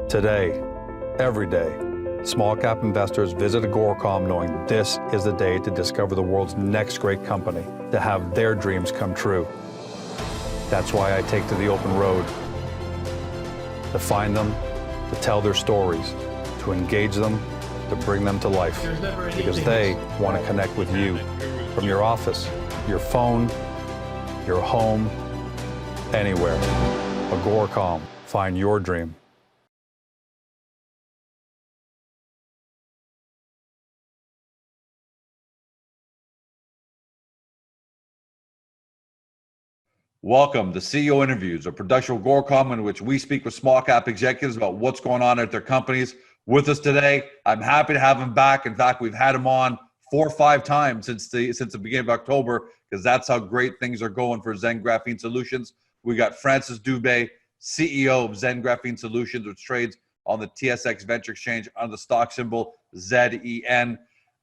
Today, every day, small cap investors visit Agoracom knowing this is the day to discover the world's next great company, to have their dreams come true. That's why I take to the open road, to find them, to tell their stories, to engage them, to bring them to life, because they want to connect with you from your office, your phone, your home, anywhere. Agoracom, find your dream. Welcome to CEO Interviews, a production of Agoracom in which we speak with small cap executives about what's going on at their companies. With us today, I'm happy to have him back. In fact, we've had him on 4 or 5 times since the beginning of October, because that's how great things are going for ZEN Graphene Solutions. We got Francis Dube, CEO of ZEN Graphene Solutions, which trades on the TSXV Venture Exchange under the stock symbol ZEN.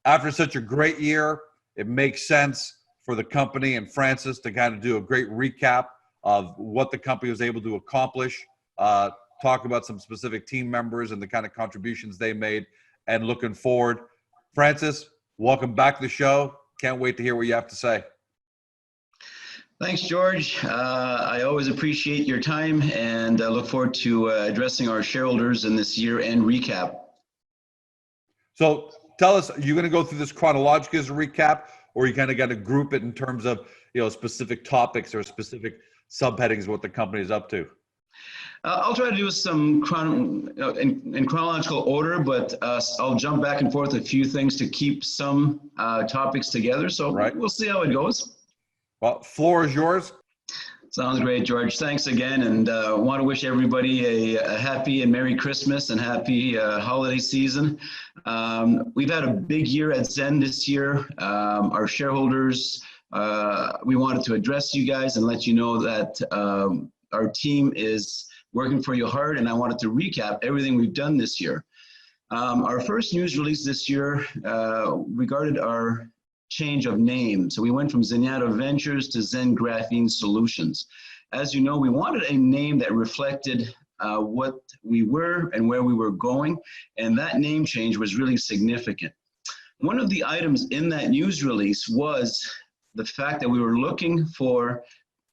After such a great year, it makes sense for the company and Francis to kind of do a great recap of what the company was able to accomplish, talk about some specific team members and the kind of contributions they made, and looking forward. Francis, welcome back to the show. Can't wait to hear what you have to say. Thanks, George. I always appreciate your time, and I look forward to addressing our shareholders in this year-end recap. So tell us, are you going to go through this chronologically as a recap, or you kind of got to group it in terms of, specific topics or specific subheadings of what the company is up to? I'll try to do some in chronological order, but I'll jump back and forth a few things to keep some topics together. So We'll see how it goes. Well, floor is yours. Sounds great, George. Thanks again, and want to wish everybody a happy and Merry Christmas and happy holiday season. We've had a big year at ZEN this year. Our shareholders, we wanted to address you guys and let you know that our team is working for you hard, and I wanted to recap everything we've done this year. Our first news release this year regarded our change of name. So we went from Zenyatta Ventures to ZEN Graphene Solutions. As you know, we wanted a name that reflected what we were and where we were going, and that name change was really significant. One of the items in that news release was the fact that we were looking for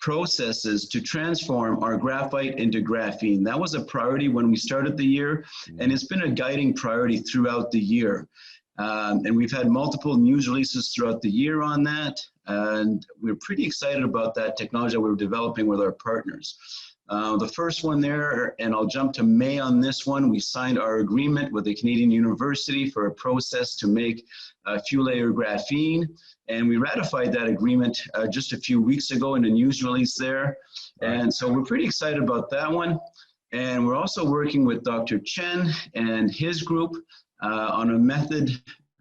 processes to transform our graphite into graphene. That was a priority when we started the year, and it's been a guiding priority throughout the year. And we've had multiple news releases throughout the year on that, and we're pretty excited about that technology that we're developing with our partners. The first one there, and I'll jump to May on this one, we signed our agreement with a Canadian university for a process to make fuel-layer graphene, and we ratified that agreement just a few weeks ago in a news release there. And so we're pretty excited about that one. And we're also working with Dr. Chen and his group on a method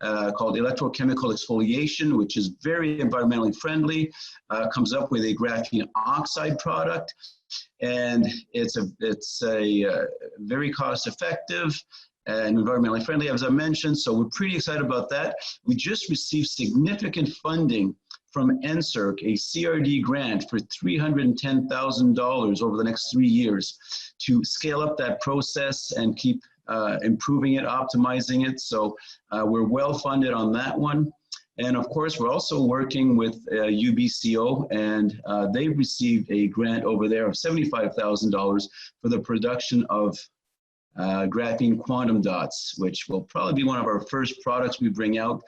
called electrochemical exfoliation, which is very environmentally friendly, comes up with a graphene oxide product, and it's a very cost effective and environmentally friendly, as I mentioned. So we're pretty excited about that. We just received significant funding from NSERC, a CRD grant for $310,000 over the next 3 years to scale up that process and keep improving it, optimizing it. So we're well funded on that one. And of course, we're also working with UBCO, and they received a grant over there of $75,000 for the production of graphene quantum dots, which will probably be one of our first products we bring out.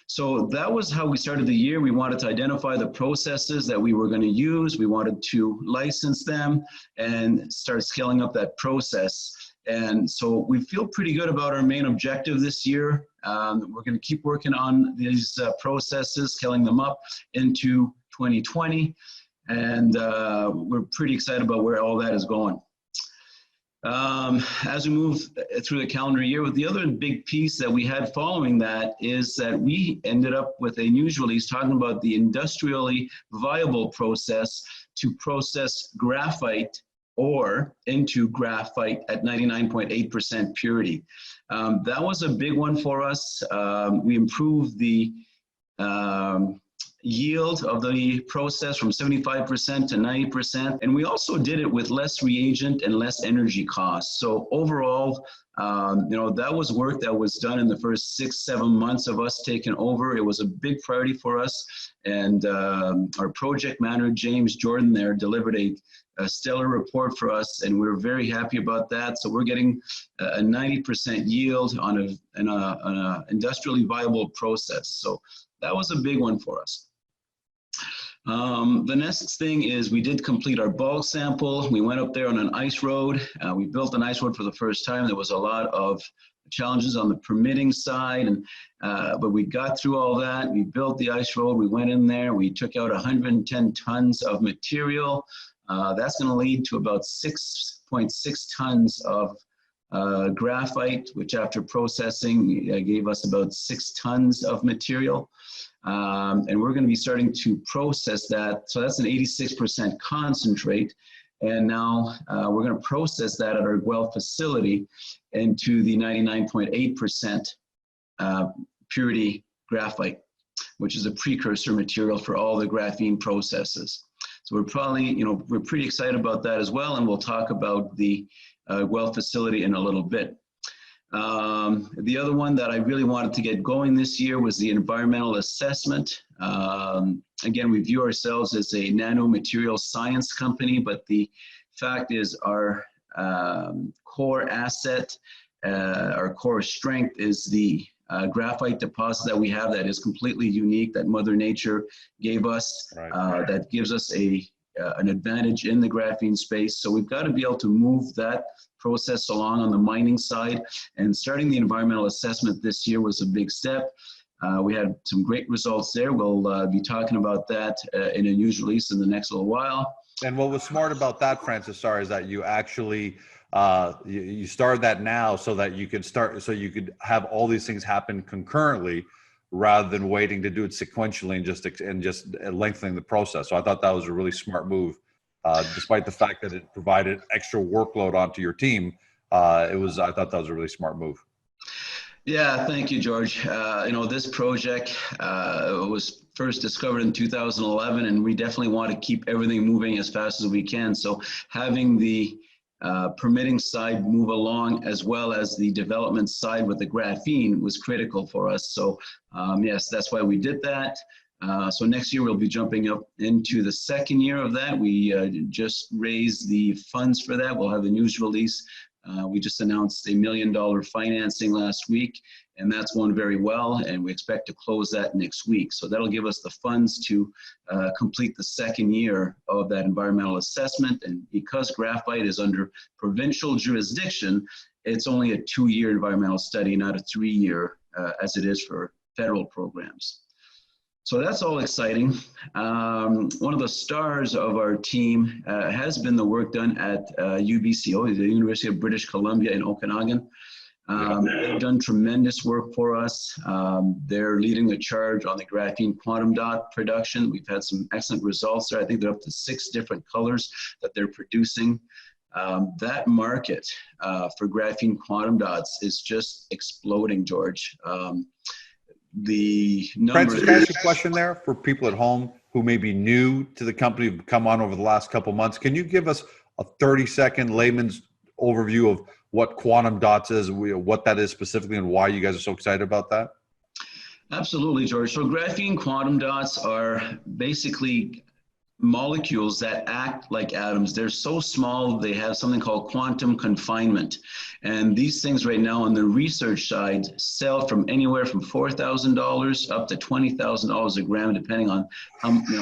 So that was how we started the year. We wanted to identify the processes that we were going to use. We wanted to license them and start scaling up that process. And so we feel pretty good about our main objective this year. We're going to keep working on these processes, scaling them up into 2020. And we're pretty excited about where all that is going. As we move through the calendar year, the other big piece that we had following that is that we ended up with a news release talking about the industrially viable process to process graphite ore into graphite at 99.8% purity. That was a big one for us. We improved the yield of the process from 75% to 90%. And we also did it with less reagent and less energy costs. So overall, that was work that was done in the first 6-7 months of us taking over. It was a big priority for us. And our project manager, James Jordan there, delivered a stellar report for us, and we're very happy about that. So we're getting a 90% yield on an industrially viable process. So that was a big one for us. The next thing is we did complete our bulk sample. We went up there on an ice road. We built an ice road for the first time. There was a lot of challenges on the permitting side, but we got through all that. We built the ice road. We went in there. We took out 110 tons of material. That's going to lead to about 6.6 tons of graphite, which after processing gave us about 6 tons of material. And we're going to be starting to process that. So that's an 86% concentrate. And now we're going to process that at our Guelph facility into the 99.8% purity graphite, which is a precursor material for all the graphene processes. So we're probably, we're pretty excited about that as well. And we'll talk about the Guelph facility in a little bit. The other one that I really wanted to get going this year was the environmental assessment. Again, we view ourselves as a nanomaterial science company, but the fact is our core asset, our core strength is the graphite deposit that we have that is completely unique, that Mother Nature gave us, that gives us an advantage in the graphene space. So we've got to be able to move that process along on the mining side, and starting the environmental assessment this year was a big step. We had some great results there. We'll be talking about that in a news release in the next little while. And what was smart about that, Francis, is that you actually you started that now so that you could have all these things happen concurrently rather than waiting to do it sequentially and just lengthening the process. So I thought that was a really smart move. Despite the fact that it provided extra workload onto your team, I thought that was a really smart move. Yeah, thank you, George. This project was first discovered in 2011, and we definitely want to keep everything moving as fast as we can. So having the permitting side move along as well as the development side with the graphene was critical for us. So yes, that's why we did that. So next year we'll be jumping up into the second year of that. We just raised the funds for that. We'll have a news release. We just announced $1 million financing last week, and that's going very well, and we expect to close that next week. So that'll give us the funds to complete the second year of that environmental assessment. And because graphite is under provincial jurisdiction, it's only a 2-year environmental study, not a 3-year as it is for federal programs. So that's all exciting. One of the stars of our team has been the work done at UBCO, the University of British Columbia in Okanagan. They've done tremendous work for us. They're leading the charge on the graphene quantum dot production. We've had some excellent results there. I think they're up to 6 different colors that they're producing. That market for graphene quantum dots is just exploding, George. The numbers. Francis, can I ask you a question there for people at home who may be new to the company, who've come on over the last couple of months? Can you give us a 30-second layman's overview of what quantum dots is, what that is specifically, and why you guys are so excited about that? Absolutely, George. So graphene quantum dots are basically molecules that act like atoms. They're so small, they have something called quantum confinement. And these things right now on the research side sell from anywhere from $4,000 up to $20,000 a gram, depending on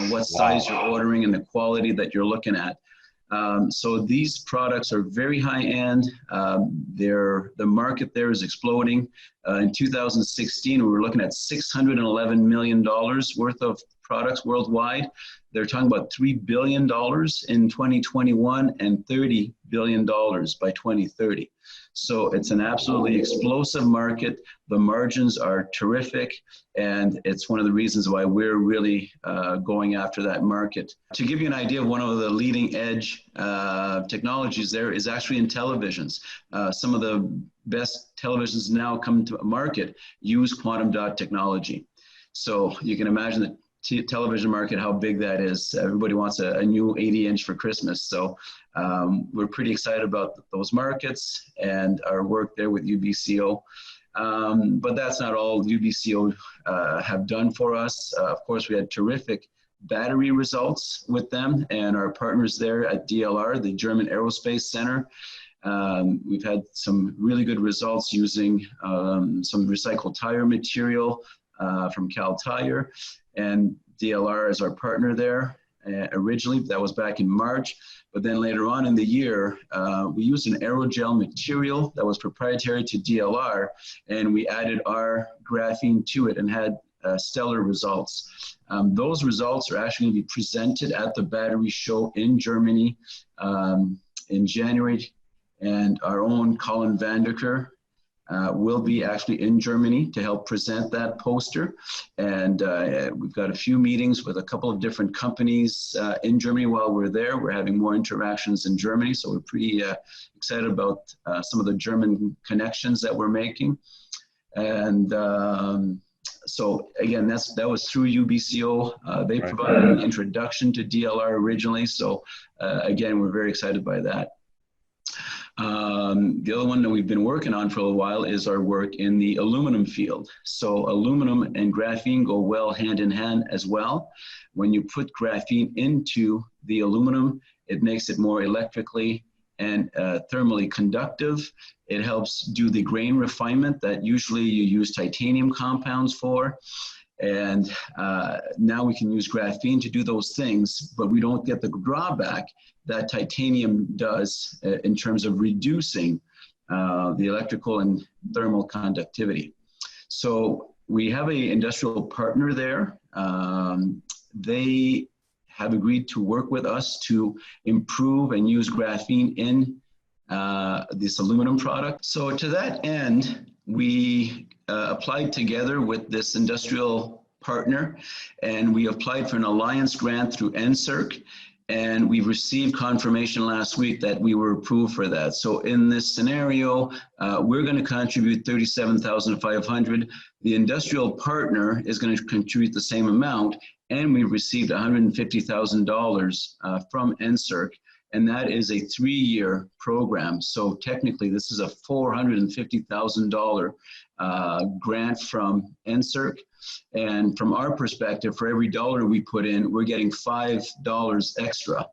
what size you're ordering and the quality that you're looking at. So these products are very high end. The market there is exploding. In 2016, we were looking at $611 million worth of products worldwide. They're talking about $3 billion in 2021 and $30 billion by 2030. So it's an absolutely explosive market. The margins are terrific, and it's one of the reasons why we're really going after that market. To give you an idea of one of the leading edge technologies there is actually in televisions. Some of the best televisions now come to market use quantum dot technology. So you can imagine that television market, how big that is. Everybody wants a new 80-inch for Christmas. So we're pretty excited about those markets and our work there with UBCO. But that's not all UBCO have done for us. Of course, we had terrific battery results with them and our partners there at DLR, the German Aerospace Center. We've had some really good results using some recycled tire material from Cal Tire, and DLR is our partner there. Originally, that was back in March, but then later on in the year, we used an aerogel material that was proprietary to DLR, and we added our graphene to it and had stellar results. Those results are actually going to be presented at the battery show in Germany in January, and our own Colin Vandeker will be actually in Germany to help present that poster. And we've got a few meetings with a couple of different companies in Germany while we're there. We're having more interactions in Germany, so we're pretty excited about some of the German connections that we're making. And so again, that was through UBCO. They provided an introduction to DLR originally, so again, we're very excited by that. The other one that we've been working on for a while is our work in the aluminum field. So aluminum and graphene go well hand in hand as well. When you put graphene into the aluminum, it makes it more electrically and thermally conductive. It helps do the grain refinement that usually you use titanium compounds for. And now we can use graphene to do those things, but we don't get the drawback that titanium does in terms of reducing the electrical and thermal conductivity. So we have an industrial partner there. They have agreed to work with us to improve and use graphene in this aluminum product. So to that end, we applied together with this industrial partner, and we applied for an alliance grant through NSERC, and we received confirmation last week that we were approved for that. So in this scenario, we're going to contribute $37,500. The industrial partner is going to contribute the same amount, and we received $150,000 from NSERC. And that is a 3-year program. So technically, this is a $450,000 grant from NSERC. And from our perspective, for every dollar we put in, we're getting $5 extra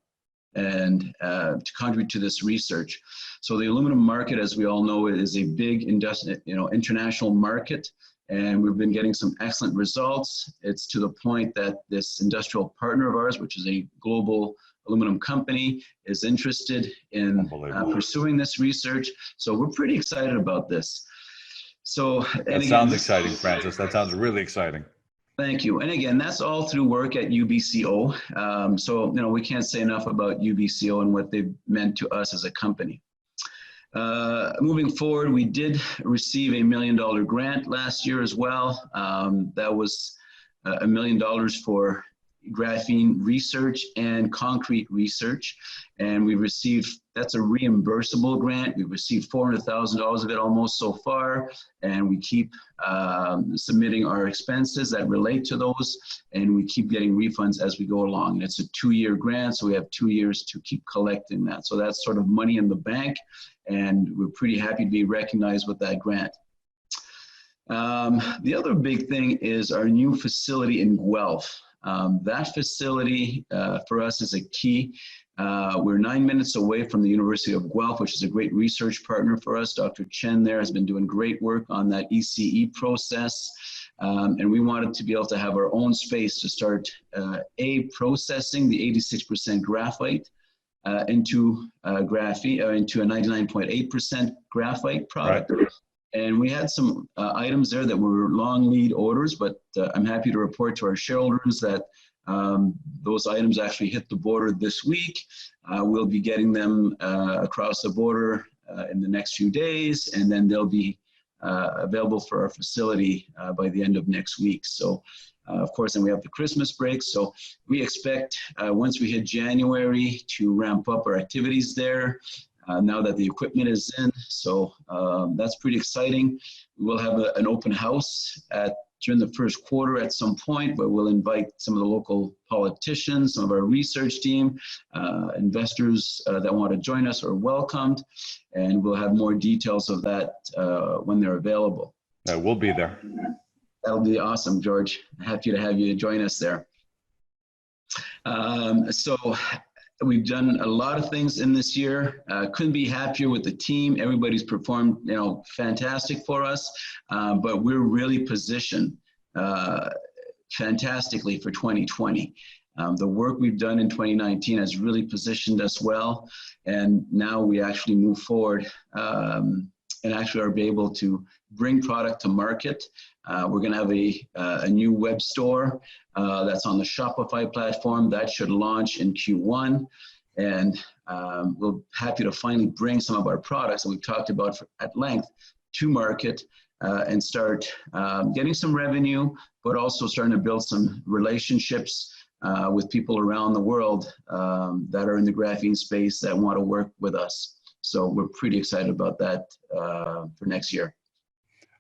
and to contribute to this research. So the aluminum market, as we all know, is a big international market. And we've been getting some excellent results. It's to the point that this industrial partner of ours, which is a global aluminum company, is interested in pursuing this research. So we're pretty excited about this. So that sounds exciting, Francis. That sounds really exciting. Thank you. And again, that's all through work at UBCO. So we can't say enough about UBCO and what they've meant to us as a company. Moving forward, we did receive a $1 million grant last year as well. That was $1 million for graphene research and concrete research, and we received, that's a reimbursable grant. We've received $400,000 of it almost so far, and we keep submitting our expenses that relate to those, and we keep getting refunds as we go along. And it's a 2-year grant, so we have 2 years to keep collecting that. So that's sort of money in the bank, and we're pretty happy to be recognized with that grant. The other big thing is our new facility in Guelph. That facility for us is a key. We're 9 minutes away from the University of Guelph, which is a great research partner for us. Dr. Chen there has been doing great work on that ECE process. And we wanted to be able to have our own space to start processing the 86% graphite into graphene, into a 99.8% graphite product. Right. And we had some items there that were long lead orders, but I'm happy to report to our shareholders that those items actually hit the border this week. We'll be getting them across the border in the next few days, and then they'll be available for our facility by the end of next week. So, of course, then we have the Christmas break. So we expect once we hit January to ramp up our activities there. Now that the equipment is in, so that's pretty exciting. We'll have an open house at during the first quarter at some point, but we'll invite some of the local politicians, some of our research team, investors that want to join us are welcomed, and we'll have more details of that when they're available. We'll be there. That'll be awesome, George. Happy to have you join us there. So we've done a lot of things in this year. Couldn't be happier with the team. Everybody's performed, fantastic for us. But we're really positioned fantastically for 2020. The work we've done in 2019 has really positioned us well, and now we actually move forward and actually are able to bring product to market. We're going to have a new web store that's on the Shopify platform that should launch in Q1, and we're happy to finally bring some of our products that we've talked about at length to market and start getting some revenue, but also starting to build some relationships with people around the world that are in the graphene space that want to work with us. So we're pretty excited about that for next year.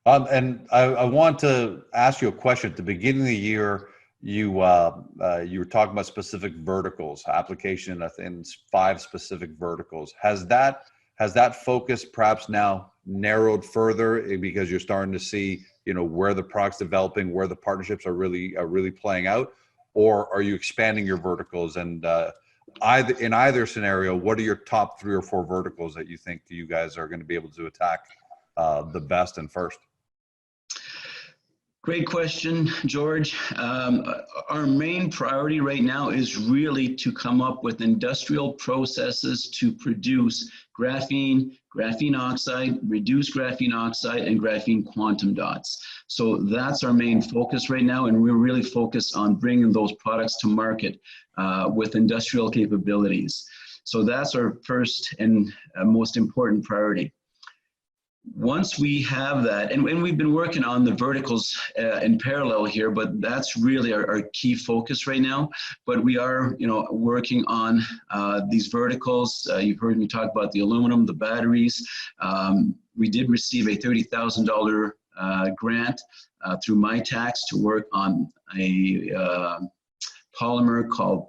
And I want to ask you a question. At the beginning of the year, you were talking about specific verticals, application in 5 specific verticals. Has that focus perhaps now narrowed further because you're starting to see, where the product's developing, where the partnerships are really playing out, or are you expanding your verticals? And in either scenario, what are your top 3 or 4 verticals that you think you guys are going to be able to attack the best and first? Great question, George. Our main priority right now is really to come up with industrial processes to produce graphene, graphene oxide, reduced graphene oxide, and graphene quantum dots. So that's our main focus right now, and we're really focused on bringing those products to market with industrial capabilities. So that's our first and most important priority. Once we have that, and we've been working on the verticals in parallel here, but that's really our key focus right now. But we are, working on these verticals. You've heard me talk about the aluminum, the batteries. We did receive a $30,000 grant through MyTax to work on a polymer called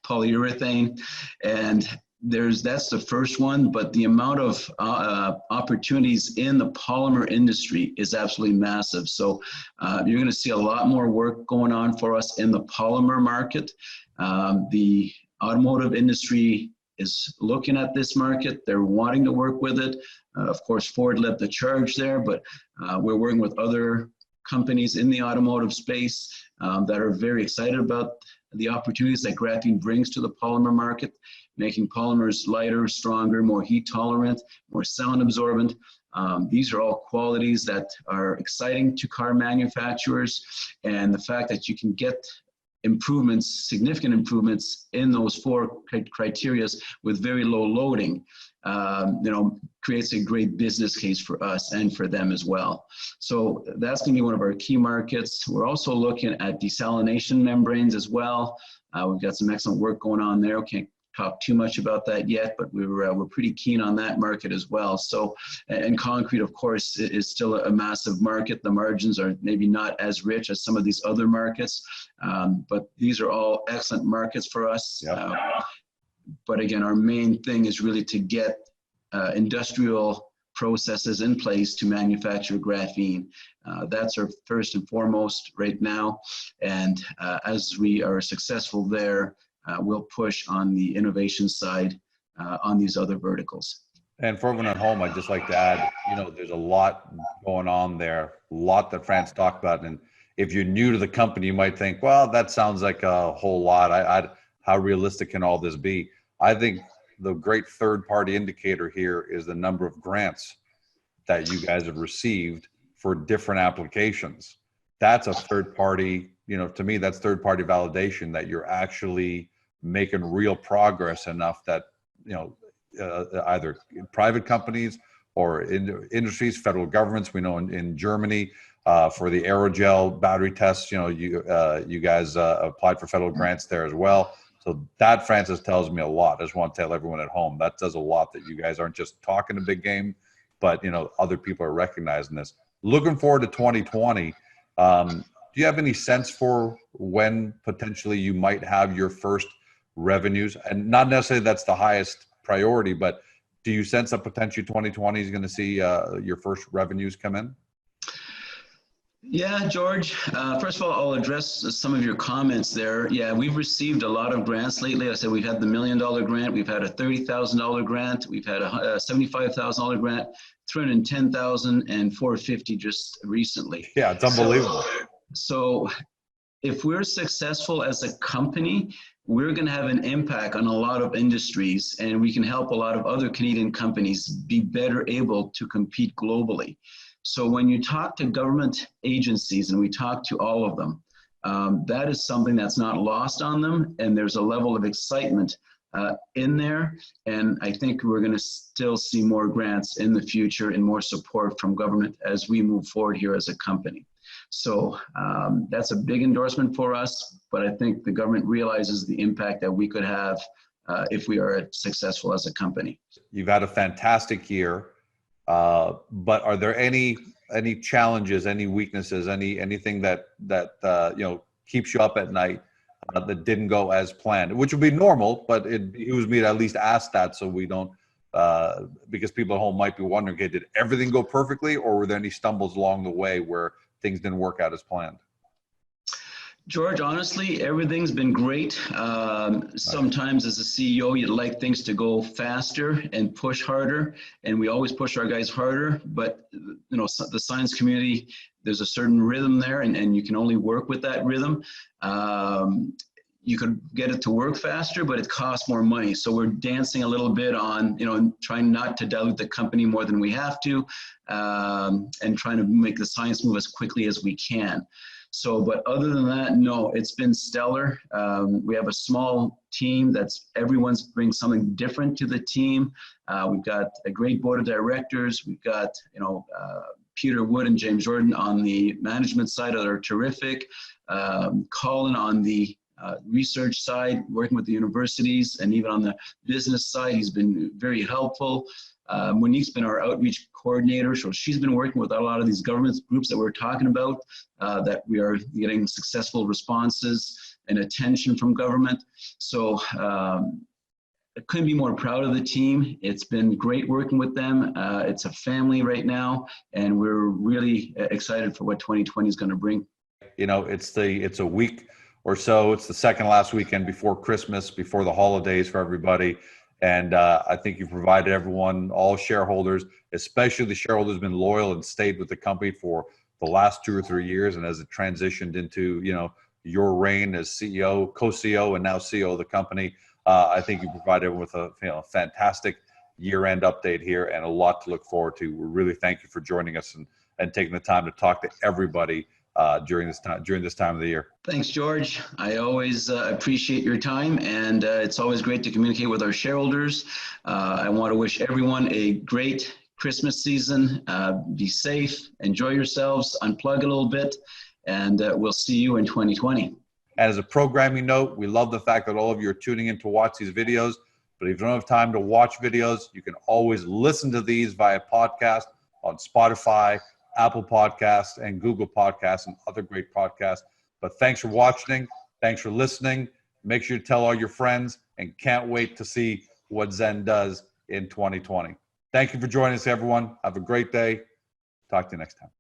polyurethane, and that's the first one, but the amount of opportunities in the polymer industry is absolutely massive. So you're going to see a lot more work going on for us in the polymer market. The automotive industry is looking at this market. They're wanting to work with it. Of course, Ford led the charge there, but we're working with other companies in the automotive space that are very excited about the opportunities that graphene brings to the polymer market, making polymers lighter, stronger, more heat tolerant, more sound absorbent. These are all qualities that are exciting to car manufacturers, and the fact that you can get improvements, significant improvements in those 4 criteria with very low loading, creates a great business case for us and for them as well. So that's going to be one of our key markets. We're also looking at desalination membranes as well. We've got some excellent work going on there. Can't talk too much about that yet, but we're pretty keen on that market as well. So, and concrete, of course, is still a massive market. The margins are maybe not as rich as some of these other markets, but these are all excellent markets for us. Yep. But again, our main thing is really to get industrial processes in place to manufacture graphene. That's our first and foremost right now. And as we are successful there, we'll push on the innovation side on these other verticals. And for everyone at home, I'd just like to add, there's a lot going on there, a lot that Francis talked about. And if you're new to the company, you might think, well, that sounds like a whole lot. How realistic can all this be? I think the great third-party indicator here is the number of grants that you guys have received for different applications. That's a third-party, to me, that's third-party validation that you're actually making real progress enough that, either private companies or industries, federal governments. We know in Germany for the aerogel battery tests, you guys applied for federal grants there as well. So that, Francis, tells me a lot. I just want to tell everyone at home that does a lot, that you guys aren't just talking a big game, but other people are recognizing this. Looking forward to 2020, do you have any sense for when potentially you might have your first revenues? And not necessarily that's the highest priority, but do you sense that potentially 2020 is going to see your first revenues come in? Yeah, George. First of all, I'll address some of your comments there. Yeah, we've received a lot of grants lately. I said we've had the $1 million grant, we've had a $30,000 grant, we've had a $75,000 grant, $310,000, and $450 just recently. Yeah, it's unbelievable. So if we're successful as a company, we're going to have an impact on a lot of industries, and we can help a lot of other Canadian companies be better able to compete globally. So when you talk to government agencies, and we talk to all of them, that is something that's not lost on them, and there's a level of excitement in there, and I think we're going to still see more grants in the future and more support from government as we move forward here as a company. So that's a big endorsement for us, but I think the government realizes the impact that we could have if we are successful as a company. You've had a fantastic year. But are there any challenges, any weaknesses, anything that keeps you up at night that didn't go as planned? Which would be normal, but it behooves me to at least ask that so we don't, because people at home might be wondering, okay, did everything go perfectly, or were there any stumbles along the way where things didn't work out as planned? George, honestly, everything's been great. Sometimes as a CEO, you'd like things to go faster and push harder, and we always push our guys harder, but the science community, there's a certain rhythm there, and you can only work with that rhythm. You could get it to work faster, but it costs more money. So we're dancing a little bit on, trying not to dilute the company more than we have to, and trying to make the science move as quickly as we can. So, but other than that, no, it's been stellar. We have a small team everyone's brings something different to the team. We've got a great board of directors. We've got, Peter Wood and James Jordan on the management side that are terrific. Colin on the research side, working with the universities, and even on the business side, he's been very helpful. Monique's been our outreach coordinator, so she's been working with a lot of these government groups that we're talking about, that we are getting successful responses and attention from government. So I couldn't be more proud of the team. It's been great working with them. It's a family right now, and we're really excited for what 2020 is going to bring. It's a week or so. It's the second last weekend before Christmas, before the holidays for everybody. And I think you've provided everyone, all shareholders, especially the shareholders, been loyal and stayed with the company for the last 2 or 3 years. And as it transitioned into, your reign as CEO, co-CEO, and now CEO of the company, I think you provided everyone with a fantastic year-end update here and a lot to look forward to. We really thank you for joining us and taking the time to talk to everybody during this time of the year. Thanks, George. I always appreciate your time, and it's always great to communicate with our shareholders. I want to wish everyone a great Christmas season. Be safe, enjoy yourselves, unplug a little bit, and we'll see you in 2020. As a programming note, we love the fact that all of you are tuning in to watch these videos, but if you don't have time to watch videos, you can always listen to these via podcast on Spotify, Apple Podcasts, and Google Podcasts, and other great podcasts. But thanks for watching. Thanks for listening. Make sure you tell all your friends, and can't wait to see what ZEN does in 2020. Thank you for joining us, everyone. Have a great day. Talk to you next time.